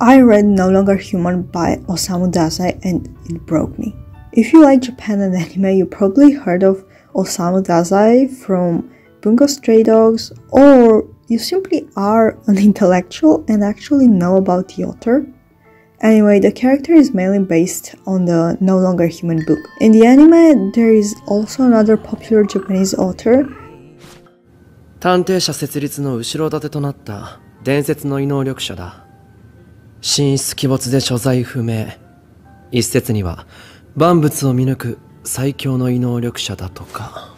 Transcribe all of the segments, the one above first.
I read No Longer Human by Osamu Dazai and it broke me. If you like Japan and anime, you probably heard of Osamu Dazai from Bungou Stray Dogs, or you simply are an intellectual and actually know about the author. Anyway, the character is mainly based on the No Longer Human book. In the anime, there is also another popular Japanese author. 探偵社設立の後ろ盾となった伝説の異能力者だ。神出鬼没で所在不明。一説には万物を見抜く最強の異能力者だとか。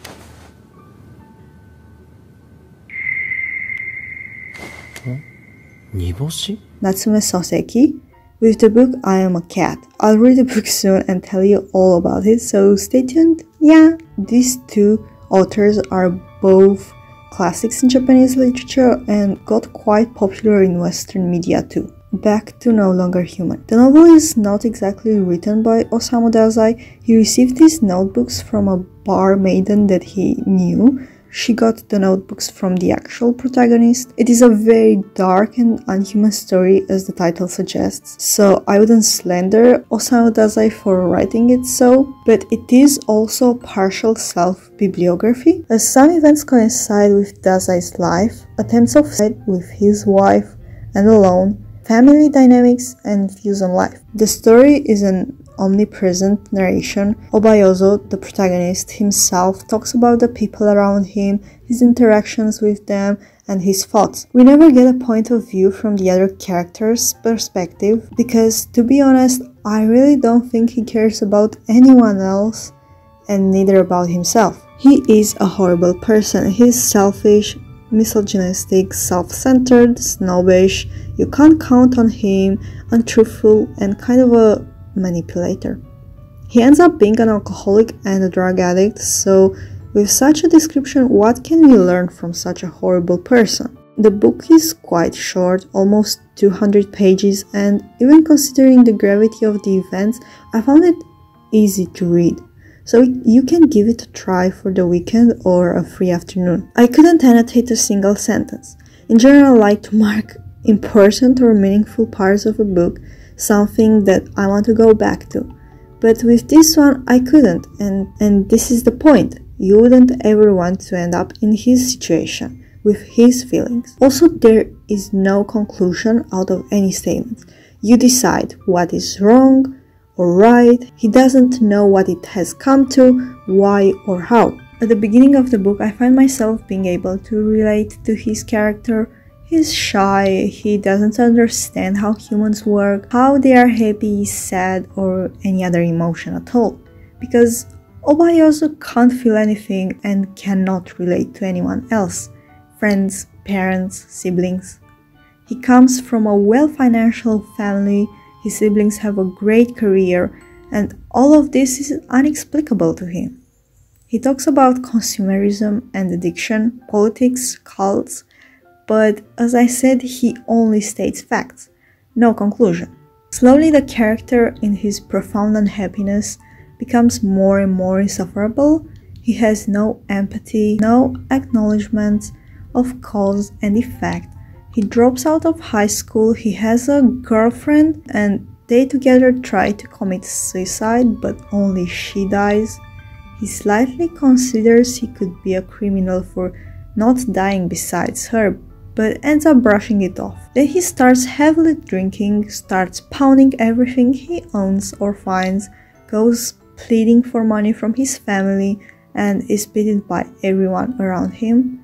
煮干し? Natsume Soseki with the book I Am a Cat. I'll read the book soon and tell you all about it, so stay tuned. Yeah, these two authors are both classics in Japanese literature and got quite popular in Western media too. Back to No Longer Human. The novel is not exactly written by Osamu Dazai. He received these notebooks from a bar maiden that he knew. She got the notebooks from the actual protagonist. It is a very dark and unhuman story, as the title suggests, so I wouldn't slander Osamu Dazai for writing it so, but it is also a partial self-bibliography, as some events coincide with Dazai's life, attempts of suicide with his wife and alone, family dynamics, and views on life. The story is an omnipresent narration. Obayozo, the protagonist himself, talks about the people around him, his interactions with them, and his thoughts. We never get a point of view from the other character's perspective, because, to be honest, I really don't think he cares about anyone else, and neither about himself. He is a horrible person. He's selfish, misogynistic, self-centered, snobbish, you can't count on him, untruthful, and kind of a manipulator. He ends up being an alcoholic and a drug addict, so with such a description, what can we learn from such a horrible person? The book is quite short, almost 200 pages, and even considering the gravity of the events, I found it easy to read. So you can give it a try for the weekend or a free afternoon. I couldn't annotate a single sentence. In general, I like to mark important or meaningful parts of a book, something that I want to go back to. But with this one, I couldn't, and this is the point. You wouldn't ever want to end up in his situation, with his feelings. Also, there is no conclusion out of any statement. You decide what is wrong or right. He doesn't know what it has come to, why or how. At the beginning of the book, I find myself being able to relate to his character. He's shy, he doesn't understand how humans work, how they are happy, sad, or any other emotion at all. Because Obayozo can't feel anything and cannot relate to anyone else. Friends, parents, siblings. He comes from a well-financial family, his siblings have a great career, and all of this is inexplicable to him. He talks about consumerism and addiction, politics, cults, but as I said, he only states facts, no conclusion. Slowly the character, in his profound unhappiness, becomes more and more insufferable. He has no empathy, no acknowledgement of cause and effect. He drops out of high school, he has a girlfriend, and they together try to commit suicide, but only she dies. He slightly considers he could be a criminal for not dying besides her, but ends up brushing it off. Then he starts heavily drinking, starts pounding everything he owns or finds, goes pleading for money from his family, and is pitied by everyone around him.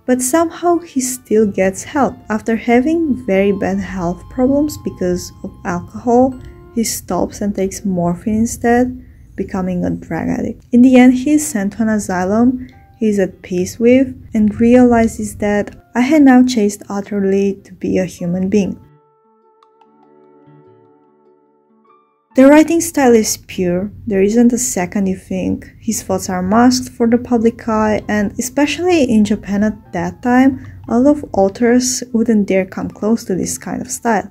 But somehow he still gets help. After having very bad health problems because of alcohol, he stops and takes morphine instead, becoming a drug addict. In the end, he is sent to an asylum he is at peace with and realizes that I had now changed utterly to be a human being. The writing style is pure, there isn't a second you think, his thoughts are masked for the public eye, and especially in Japan at that time, a lot of authors wouldn't dare come close to this kind of style.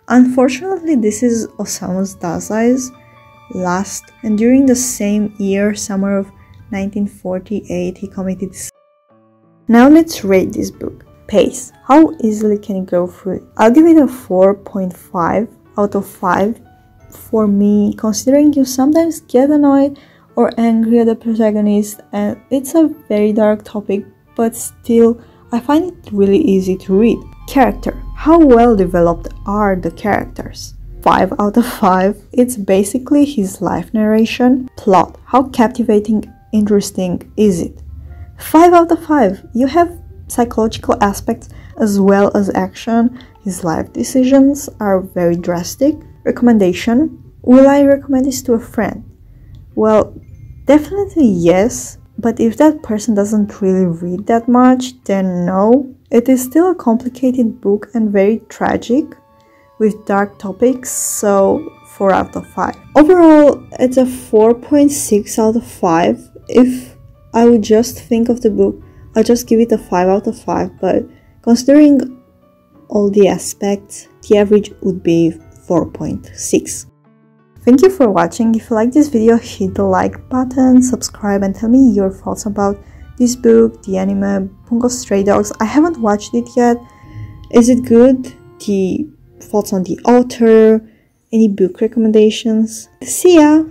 Unfortunately, this is Osamu Dazai's last, and during the same year, summer of 1948, he committed suicide. Now let's rate this book. pace. How easily can you go through it? I'll give it a 4.5 out of 5. For me, considering you sometimes get annoyed or angry at the protagonist, and it's a very dark topic, but still I find it really easy to read. Character. How well developed are the characters? 5 out of 5. It's basically his life narration. Plot. How captivating, interesting is it? 5 out of 5. You have psychological aspects as well as action. His life decisions are very drastic. Recommendation. Will I recommend this to a friend? Well, definitely yes, but if that person doesn't really read that much, then no. It is still a complicated book and very tragic with dark topics, so 4 out of 5. Overall, it's a 4.6 out of 5. If I would just think of the book, I'll just give it a 5 out of 5, but considering all the aspects, the average would be 4.6. Thank you for watching. If you like this video, hit the like button, subscribe, and tell me your thoughts about this book, the anime, Bungou Stray Dogs. I haven't watched it yet. Is it good? The thoughts on the author, any book recommendations? See ya!